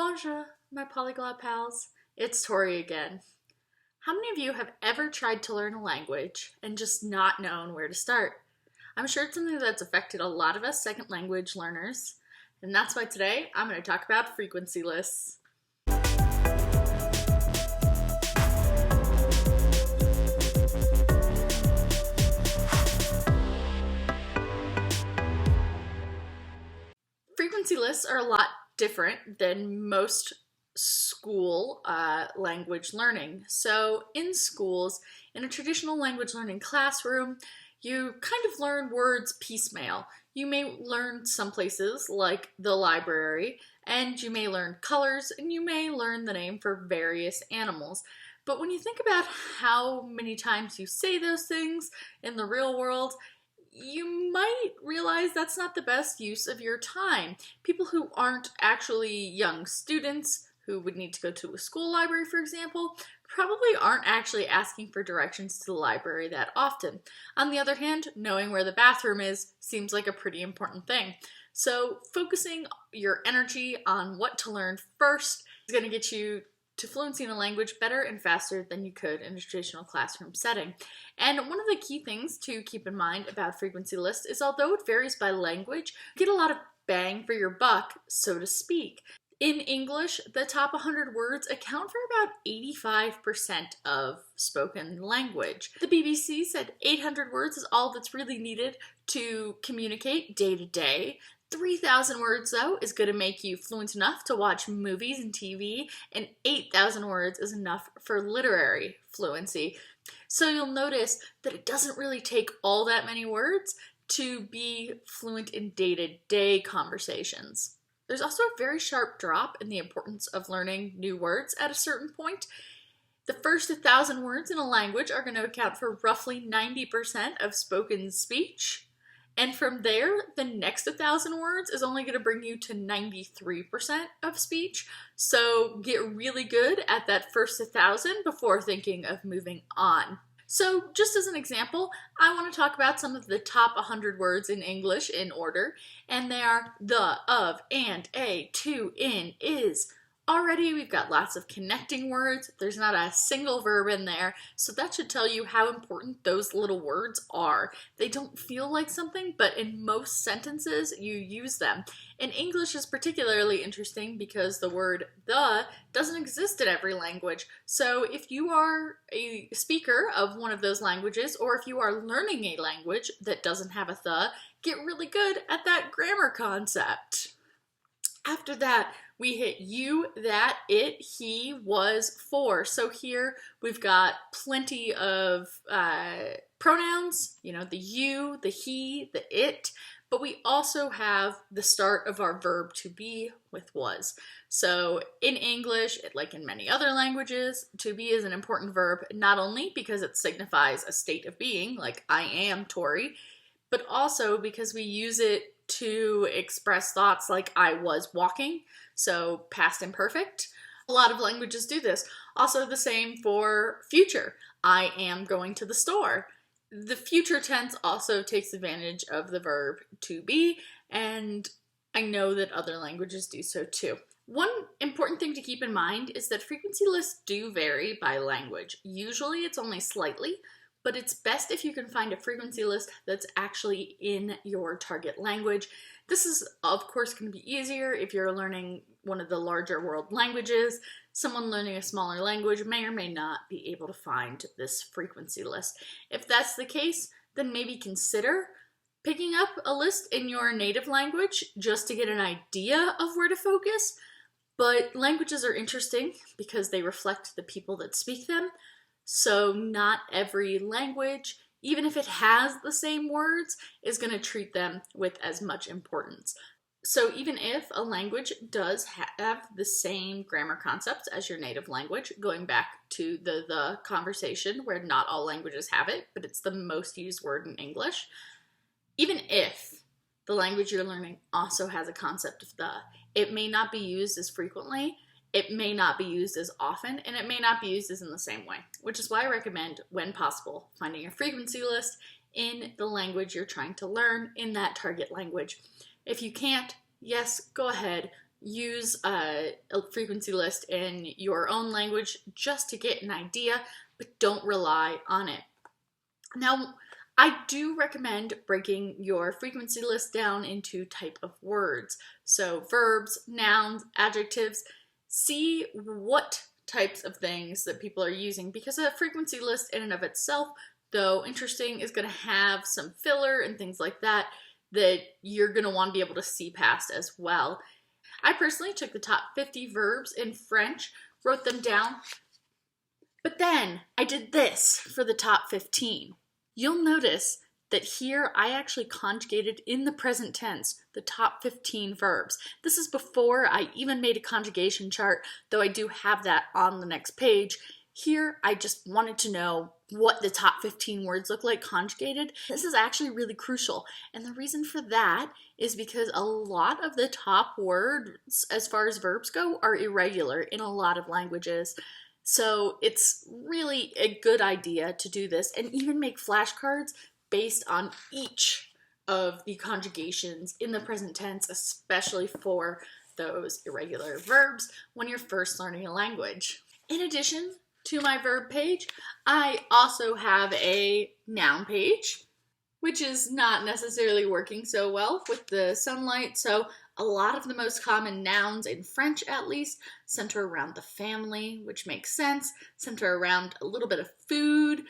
Bonjour, my polyglot pals. It's Tori again. How many of you have ever tried to learn a language and just not known where to start? I'm sure it's something that's affected a lot of us second language learners, and that's why today I'm going to talk about frequency lists. Frequency lists are a lot different than most school language learning. So in schools, in a traditional language learning classroom, you kind of learn words piecemeal. You may learn some places like the library, and you may learn colors, and you may learn the name for various animals. But when you think about how many times you say those things in the real world, you might realize that's not the best use of your time. People who aren't actually young students who would need to go to a school library, for example, probably aren't actually asking for directions to the library that often. On the other hand, knowing where the bathroom is seems like a pretty important thing. So focusing your energy on what to learn first is going to get you to fluency in a language better and faster than you could in a traditional classroom setting. And one of the key things to keep in mind about frequency lists is although it varies by language, you get a lot of bang for your buck, so to speak. In English, the top 100 words account for about 85% of spoken language. The BBC said 800 words is all that's really needed to communicate day to day. 3,000 words, though, is going to make you fluent enough to watch movies and TV, and 8,000 words is enough for literary fluency. So you'll notice that it doesn't really take all that many words to be fluent in day-to-day conversations. There's also a very sharp drop in the importance of learning new words at a certain point. The first 1,000 words in a language are going to account for roughly 90% of spoken speech. And from there, the next 1,000 words is only going to bring you to 93% of speech. So get really good at that first 1,000 before thinking of moving on. So just as an example, I want to talk about some of the top 100 words in English in order. And they are the, of, and, a, to, in, is. Already we've got lots of connecting words. There's not a single verb in there, so that should tell you how important those little words are. They don't feel like something, but in most sentences you use them. And English is particularly interesting because the word the doesn't exist in every language. So if you are a speaker of one of those languages, or if you are learning a language that doesn't have a the, get really good at that grammar concept. After that, we hit you, that, it, he, was, for. So here we've got plenty of pronouns, the you, the he, the it, but we also have the start of our verb to be with was. So in English, like in many other languages, to be is an important verb, not only because it signifies a state of being, like I am Tori, but also because we use it to express thoughts like I was walking, so past imperfect. A lot of languages do this. Also the same for future. I am going to the store. The future tense also takes advantage of the verb to be, and I know that other languages do so too. One important thing to keep in mind is that frequency lists do vary by language. Usually it's only slightly, but it's best if you can find a frequency list that's actually in your target language. This is, of course, going to be easier if you're learning one of the larger world languages. Someone learning a smaller language may or may not be able to find this frequency list. If that's the case, then maybe consider picking up a list in your native language just to get an idea of where to focus. But languages are interesting because they reflect the people that speak them. So not every language, even if it has the same words, is going to treat them with as much importance. So even if a language does have the same grammar concepts as your native language, going back to the conversation where not all languages have it, but it's the most used word in English, even if the language you're learning also has a concept of the, it may not be used as frequently, it may not be used as often, and it may not be used as in the same way, which is why I recommend, when possible, finding a frequency list in the language you're trying to learn in that target language. If you can't, yes, go ahead, use a frequency list in your own language just to get an idea, but don't rely on it. Now, I do recommend breaking your frequency list down into type of words. So verbs, nouns, adjectives. See what types of things that people are using, because a frequency list in and of itself, though interesting, is going to have some filler and things like that that you're going to want to be able to see past as well. I personally took the top 50 verbs in French, wrote them down, but then I did this for the top 15. You'll notice that here I actually conjugated in the present tense the top 15 verbs. This is before I even made a conjugation chart, though I do have that on the next page. Here I just wanted to know what the top 15 words look like conjugated. This is actually really crucial, and the reason for that is because a lot of the top words as far as verbs go are irregular in a lot of languages. So it's really a good idea to do this and even make flashcards based on each of the conjugations in the present tense, especially for those irregular verbs when you're first learning a language. In addition to my verb page, I also have a noun page, which is not necessarily working so well with the sunlight. So a lot of the most common nouns in French, at least, center around the family, which makes sense, center around a little bit of food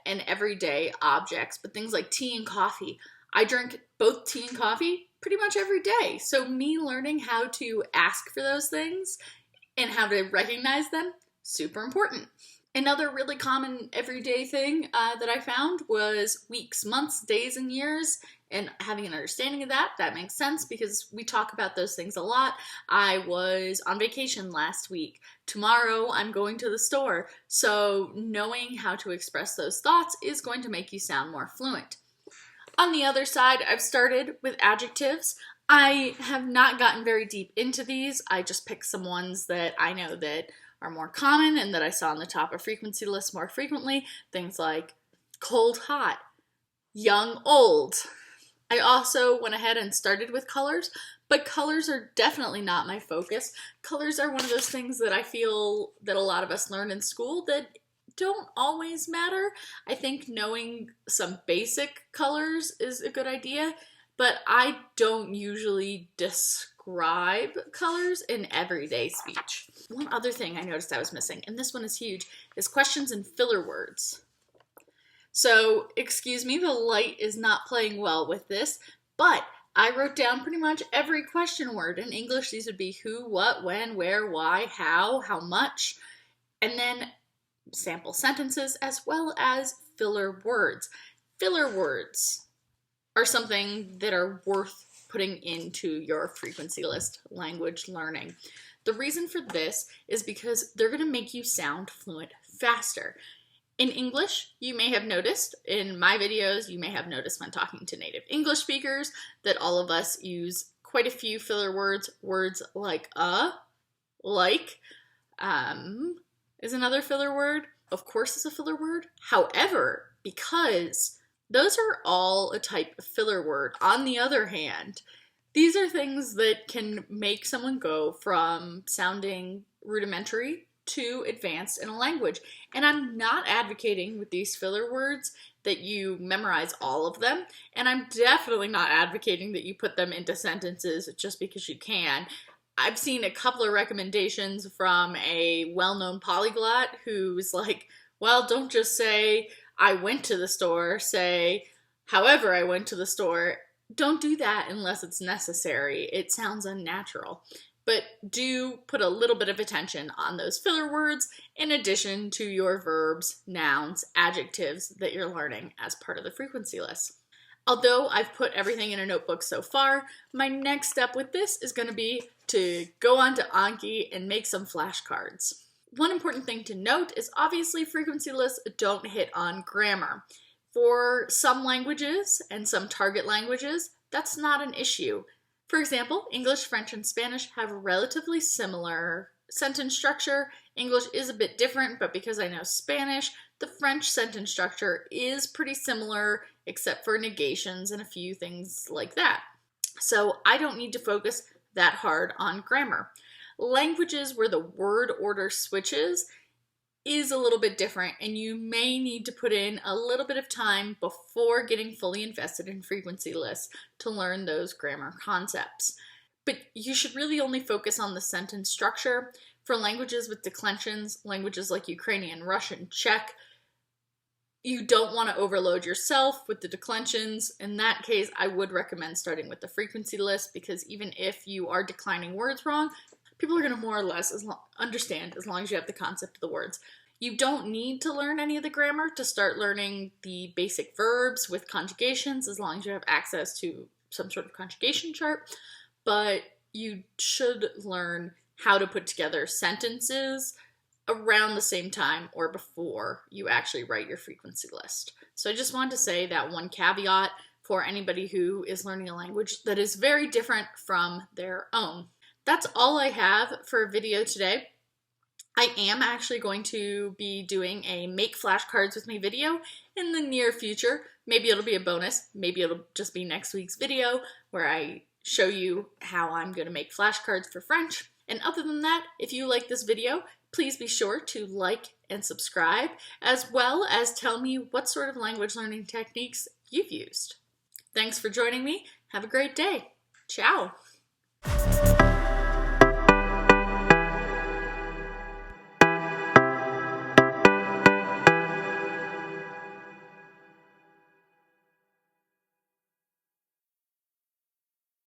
and everyday objects, but things like tea and coffee. I drink both tea and coffee pretty much every day. So me learning how to ask for those things and how to recognize them, super important. Another really common everyday thing that I found was weeks, months, days, and years, and having an understanding of that. That makes sense because we talk about those things a lot. I was on vacation last week. Tomorrow I'm going to the store. So knowing how to express those thoughts is going to make you sound more fluent. On the other side, I've started with adjectives. I have not gotten very deep into these. I just picked some ones that I know that are more common and that I saw on the top of frequency lists more frequently. Things like cold, hot, young, old. I also went ahead and started with colors, but colors are definitely not my focus. Colors are one of those things that I feel that a lot of us learn in school that don't always matter. I think knowing some basic colors is a good idea, but I don't usually describe colors in everyday speech. One other thing I noticed I was missing, and this one is huge, is questions and filler words. So, excuse me, the light is not playing well with this, but I wrote down pretty much every question word. In English, these would be who, what, when, where, why, how much, and then sample sentences as well as filler words. Filler words are something that are worth putting into your frequency list language learning. The reason for this is because they're going to make you sound fluent faster. In English, you may have noticed, in my videos, you may have noticed when talking to native English speakers, that all of us use quite a few filler words. Words like like, is another filler word. Of course is a filler word. However, because those are all a type of filler word, on the other hand, these are things that can make someone go from sounding rudimentary to advanced in a language. And I'm not advocating with these filler words that you memorize all of them, and I'm definitely not advocating that you put them into sentences just because you can. I've seen a couple of recommendations from a well-known polyglot who's like, well, don't just say, I went to the store, say, however I went to the store. Don't do that unless it's necessary. It sounds unnatural. But do put a little bit of attention on those filler words in addition to your verbs, nouns, adjectives that you're learning as part of the frequency list. Although I've put everything in a notebook so far, my next step with this is going to be to go on to Anki and make some flashcards. One important thing to note is obviously frequency lists don't hit on grammar. For some languages and some target languages, that's not an issue. For example, English, French, and Spanish have relatively similar sentence structure. English is a bit different, but because I know Spanish, the French sentence structure is pretty similar, except for negations and a few things like that. So I don't need to focus that hard on grammar. Languages where the word order switches is a little bit different, and you may need to put in a little bit of time before getting fully invested in frequency lists to learn those grammar concepts. But you should really only focus on the sentence structure. For languages with declensions, languages like Ukrainian, Russian, Czech, you don't want to overload yourself with the declensions. In that case, I would recommend starting with the frequency list, because even if you are declining words wrong, people are going to more or less understand as long as you have the concept of the words. You don't need to learn any of the grammar to start learning the basic verbs with conjugations, as long as you have access to some sort of conjugation chart. But you should learn how to put together sentences around the same time or before you actually write your frequency list. So I just wanted to say that one caveat for anybody who is learning a language that is very different from their own. That's all I have for video today. I am actually going to be doing a make flashcards with me video in the near future. Maybe it'll be a bonus. Maybe it'll just be next week's video where I show you how I'm going to make flashcards for French. And other than that, if you like this video, please be sure to like and subscribe, as well as tell me what sort of language learning techniques you've used. Thanks for joining me. Have a great day. Ciao.